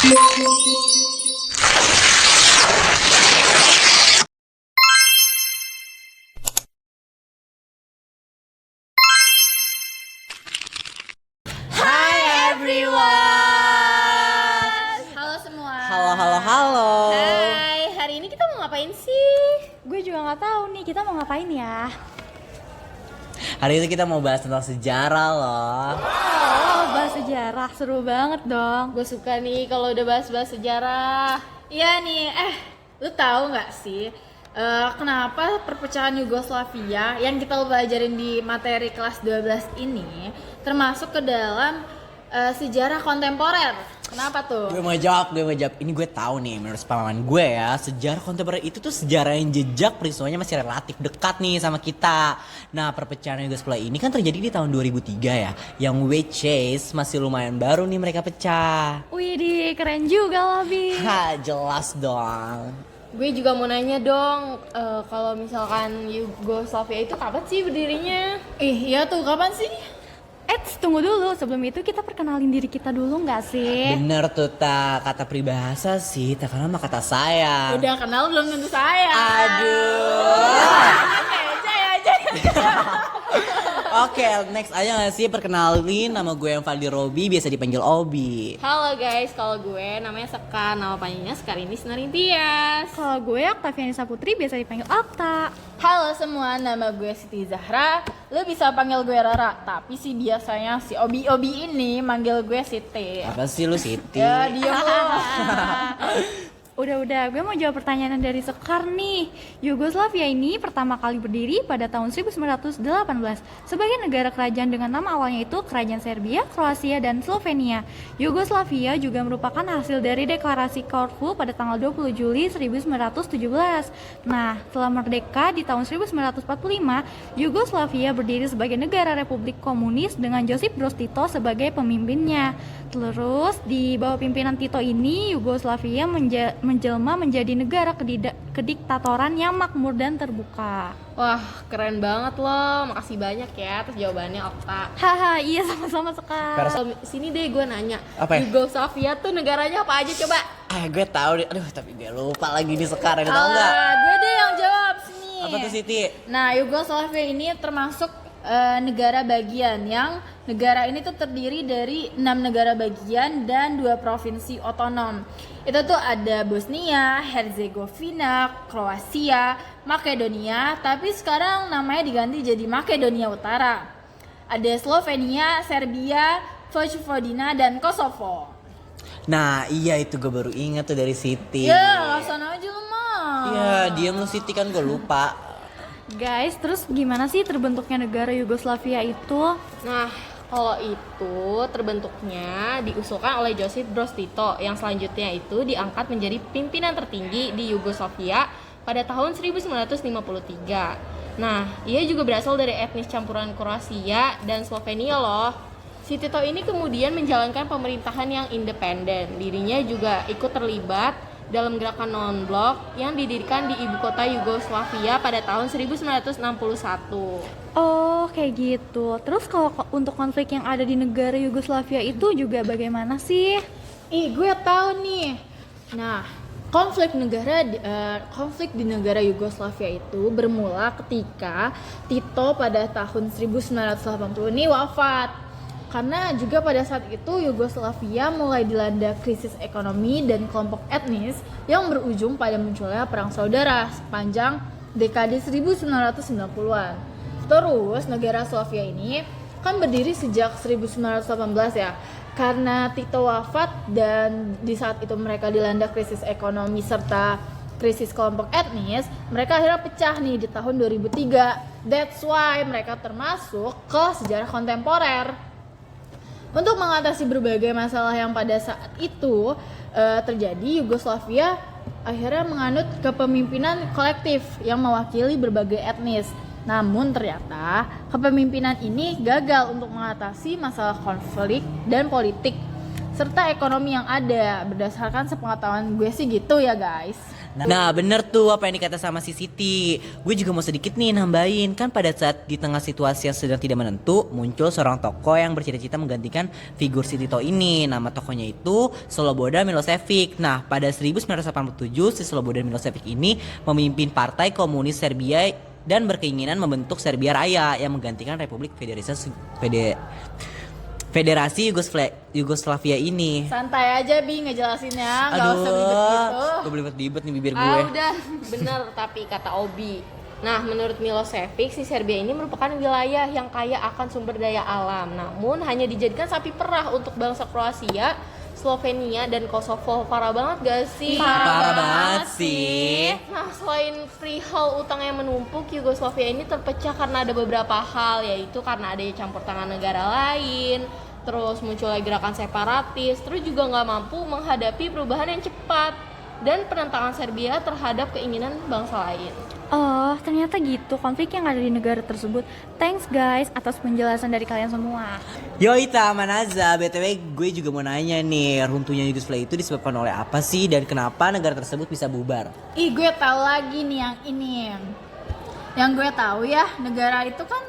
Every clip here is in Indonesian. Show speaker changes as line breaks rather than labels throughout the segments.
Hai everyone.
Halo semua.
Halo.
Hai, hari ini kita mau ngapain sih?
Gue juga nggak tahu nih kita mau ngapain ya.
Hari ini kita mau bahas tentang sejarah loh.
Oh, bahas sejarah seru banget dong.
Gue suka nih kalau udah bahas-bahas sejarah. Iya nih, lu tahu nggak sih kenapa perpecahan Yugoslavia yang kita pelajarin di materi kelas 12 ini termasuk ke dalam sejarah kontemporer? Kenapa tuh?
Gue mau jawab. Ini gue tahu nih, menurut pemahaman gue ya, sejarah kontemporer itu tuh sejarah yang jejak peristiwanya masih relatif dekat nih sama kita. Nah, perpecahan Yugoslavia ini kan terjadi di tahun 2003 ya, yang which is masih lumayan baru nih mereka pecah.
Wih, keren juga loh, Bi.
Ha, jelas dong.
Gue juga mau nanya dong, kalau misalkan Yugoslavia itu kapan sih berdirinya? Iya tuh, kapan sih?
Tunggu dulu, sebelum itu kita perkenalin diri kita dulu nggak sih?
Bener tuh, kata peribahasa sih, tak kenal mah kata sayang.
Udah kenal belum tentu saya.
Aduh.
Aja.
Oke, next aja gak sih, perkenalin, nama gue yang Fadli Robi, biasa dipanggil Obi.
Halo guys, kalau gue namanya Sekar, nama panjangnya Sekarinis Narintias.
Kalau gue Octavianisa Putri, biasa dipanggil Okta.
Halo semua, nama gue Siti Zahra. Lo bisa panggil gue Rara, tapi sih biasanya si Obi ini manggil gue Siti.
Apa sih lu Siti?
Ya, diam lo.
Udah, gue mau jawab pertanyaan dari Sekar nih. Yugoslavia ini pertama kali berdiri pada tahun 1918 sebagai negara kerajaan dengan nama awalnya itu Kerajaan Serbia, Kroasia, dan Slovenia. Yugoslavia juga merupakan hasil dari deklarasi Corfu pada tanggal 20 Juli 1917. Nah, setelah merdeka di tahun 1945, Yugoslavia berdiri sebagai negara republik komunis dengan Josip Broz Tito sebagai pemimpinnya. Terus, di bawah pimpinan Tito ini, Yugoslavia menjelma menjadi negara kediktatoran yang makmur dan terbuka.
Wah, keren banget lo. Makasih banyak ya atas jawabannya, Okta.
Haha, iya sama-sama Sekar.
Sini deh gue nanya.
Apa ya?
Yugoslavia tuh negaranya apa aja coba?
Gue tahu deh. Aduh, tapi gue lupa lagi nih sekarang. Tahu nggak?
Gue deh yang jawab sini.
Apa tuh Siti?
Nah, Yugoslavia ini termasuk negara bagian yang negara ini tuh terdiri dari 6 negara bagian dan 2 provinsi otonom. Itu tuh ada Bosnia, Herzegovina, Kroasia, Makedonia, tapi sekarang namanya diganti jadi Makedonia Utara. Ada Slovenia, Serbia, Vojvodina, dan Kosovo.
Nah, iya itu gue baru ingat tuh dari Siti.
Ya, laksana aja lu mah.
Iya, diam lu Siti, kan gue lupa.
Guys, terus gimana sih terbentuknya negara Yugoslavia itu?
Nah, kalau itu terbentuknya diusulkan oleh Josip Broz Tito yang selanjutnya itu diangkat menjadi pimpinan tertinggi di Yugoslavia pada tahun 1953. Nah, ia juga berasal dari etnis campuran Kroasia dan Slovenia loh. Si Tito ini kemudian menjalankan pemerintahan yang independen. Dirinya juga ikut terlibat dalam gerakan non-blok yang didirikan di ibu kota Yugoslavia pada tahun 1961.
Oh, kayak gitu. Terus kalau untuk konflik yang ada di negara Yugoslavia itu juga bagaimana sih?
Gue tahu nih. Nah, konflik di negara Yugoslavia itu bermula ketika Tito pada tahun 1980 ini wafat. Karena juga pada saat itu Yugoslavia mulai dilanda krisis ekonomi dan kelompok etnis yang berujung pada munculnya perang saudara sepanjang dekade 1990-an. Terus negara Slavia ini kan berdiri sejak 1918 ya. Karena Tito wafat dan di saat itu mereka dilanda krisis ekonomi serta krisis kelompok etnis, mereka akhirnya pecah nih di tahun 2003. That's why mereka termasuk ke sejarah kontemporer. Untuk mengatasi berbagai masalah yang pada saat itu terjadi, Yugoslavia akhirnya menganut kepemimpinan kolektif yang mewakili berbagai etnis. Namun ternyata kepemimpinan ini gagal untuk mengatasi masalah konflik dan politik serta ekonomi yang ada. Berdasarkan sepengetahuan gue sih gitu ya guys.
Nah bener tuh apa yang dikata sama si Siti. Gue juga mau sedikit nih nambahin. Kan pada saat di tengah situasi yang sedang tidak menentu, muncul seorang tokoh yang bercita-cita menggantikan figur si Tito ini. Nama tokohnya itu Slobodan Milošević. Nah pada 1987 si Slobodan Milošević ini memimpin Partai Komunis Serbia dan berkeinginan membentuk Serbia Raya yang menggantikan Republik Federasi Yugoslavia ini.
Santai aja Bi ngejelasinnya, nggak usah belibet gitu.
Gue belibet nih bibir gue.
Udah bener tapi kata Obi. Nah menurut Milošević si Serbia ini merupakan wilayah yang kaya akan sumber daya alam. Namun hanya dijadikan sapi perah untuk bangsa Kroasia, Slovenia dan Kosovo. Parah banget gak sih?
Parah banget sih.
Nah selain perihal utang yang menumpuk, Yugoslavia ini terpecah karena ada beberapa hal, yaitu karena adanya campur tangan negara lain, terus munculnya gerakan separatis, terus juga nggak mampu menghadapi perubahan yang cepat dan penentangan Serbia terhadap keinginan bangsa lain.
Oh, ternyata gitu konflik yang ada di negara tersebut. Thanks guys atas penjelasan dari kalian semua.
Yoi Manaza, BTW gue juga mau nanya nih, runtuhnya Yugoslavia itu disebabkan oleh apa sih dan kenapa negara tersebut bisa bubar?
Ih, gue tahu lagi nih yang ini. Yang gue tahu ya, negara itu kan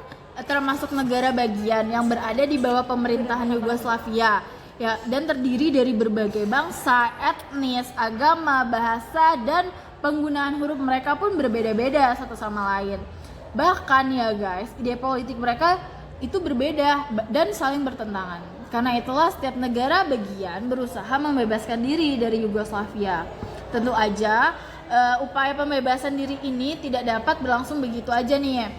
termasuk negara bagian yang berada di bawah pemerintahan Yugoslavia. Ya, dan terdiri dari berbagai bangsa, etnis, agama, bahasa, dan penggunaan huruf mereka pun berbeda-beda satu sama lain. Bahkan ya guys, ide politik mereka itu berbeda dan saling bertentangan. Karena itulah setiap negara bagian berusaha membebaskan diri dari Yugoslavia. Tentu aja upaya pembebasan diri ini tidak dapat berlangsung begitu aja nih.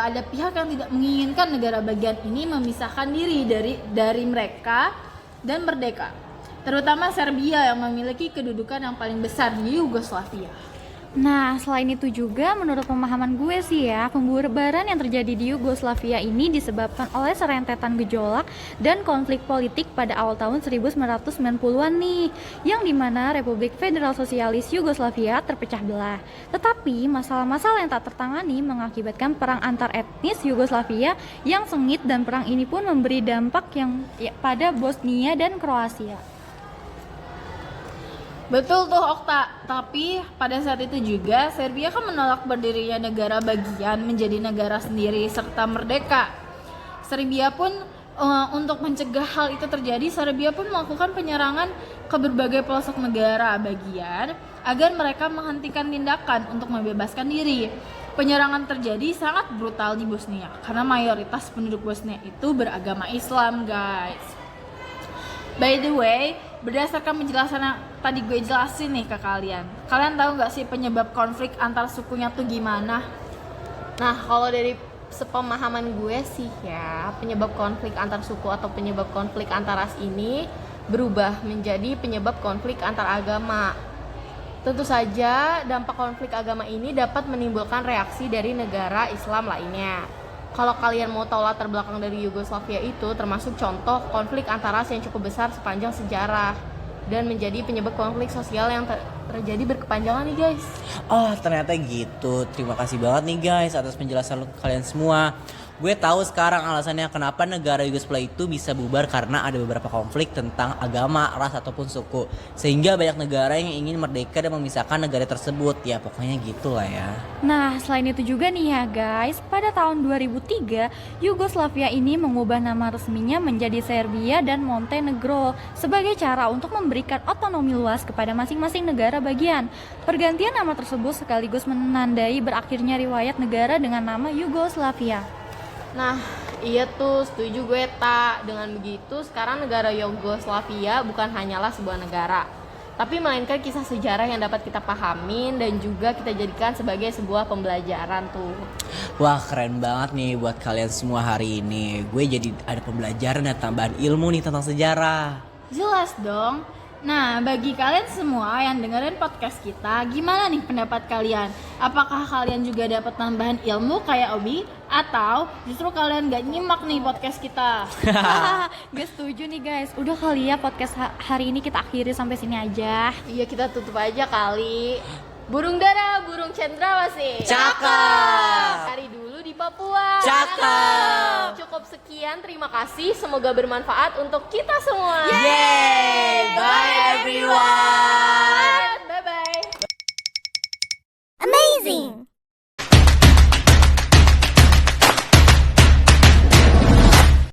Ada pihak yang tidak menginginkan negara bagian ini memisahkan diri dari mereka dan merdeka. Terutama Serbia yang memiliki kedudukan yang paling besar di Yugoslavia.
Nah, selain itu juga menurut pemahaman gue sih ya, pembubaran yang terjadi di Yugoslavia ini disebabkan oleh serentetan gejolak dan konflik politik pada awal tahun 1990-an nih, yang dimana Republik Federal Sosialis Yugoslavia terpecah belah. Tetapi masalah-masalah yang tak tertangani mengakibatkan perang antar etnis Yugoslavia yang sengit, dan perang ini pun memberi dampak yang pada Bosnia dan Kroasia.
Betul tuh Okta, tapi pada saat itu juga Serbia kan menolak berdirinya negara bagian menjadi negara sendiri serta merdeka. Serbia pun untuk mencegah hal itu terjadi, Serbia pun melakukan penyerangan ke berbagai pelosok negara bagian agar mereka menghentikan tindakan untuk membebaskan diri. Penyerangan terjadi sangat brutal di Bosnia karena mayoritas penduduk Bosnia itu beragama Islam, guys. By the way, berdasarkan penjelasan yang tadi gue jelasin nih ke kalian tahu nggak sih penyebab konflik antar sukunya tuh gimana?
Nah kalau dari sepemahaman gue sih ya, penyebab konflik antar suku atau penyebab konflik antar ras ini berubah menjadi penyebab konflik antar agama. Tentu saja dampak konflik agama ini dapat menimbulkan reaksi dari negara Islam lainnya. Kalau kalian mau tahu latar belakang dari Yugoslavia itu, termasuk contoh konflik antar ras yang cukup besar sepanjang sejarah dan menjadi penyebab konflik sosial yang terjadi berkepanjangan nih guys.
Oh ternyata gitu. Terima kasih banget nih guys atas penjelasan kalian semua. Gue tahu sekarang alasannya kenapa negara Yugoslavia itu bisa bubar, karena ada beberapa konflik tentang agama, ras ataupun suku, sehingga banyak negara yang ingin merdeka dan memisahkan negara tersebut. Ya pokoknya gitulah ya.
Nah, selain itu juga nih ya guys, pada tahun 2003 Yugoslavia ini mengubah nama resminya menjadi Serbia dan Montenegro sebagai cara untuk memberikan otonomi luas kepada masing-masing negara bagian. Pergantian nama tersebut sekaligus menandai berakhirnya riwayat negara dengan nama Yugoslavia.
Nah, iya tuh, setuju gue tak. Dengan begitu, sekarang negara Yugoslavia bukan hanyalah sebuah negara, tapi melainkan kisah sejarah yang dapat kita pahamin dan juga kita jadikan sebagai sebuah pembelajaran tuh.
Wah keren banget nih buat kalian semua hari ini. Gue jadi ada pembelajaran dan tambahan ilmu nih tentang sejarah.
Jelas dong. Nah, bagi kalian semua yang dengerin podcast kita, gimana nih pendapat kalian? Apakah kalian juga dapat tambahan ilmu kayak Obi? Atau justru kalian gak nyimak nih podcast kita?
Gak setuju nih guys. Udah kali ya podcast hari ini kita akhiri sampai sini aja.
Iya, kita tutup aja kali. Burung dara, burung cendrawasih.
Cakep.
Hari dulu di Papua.
Cakep.
Cukup sekian, terima kasih. Semoga bermanfaat untuk kita semua.
Yay! Bye everyone.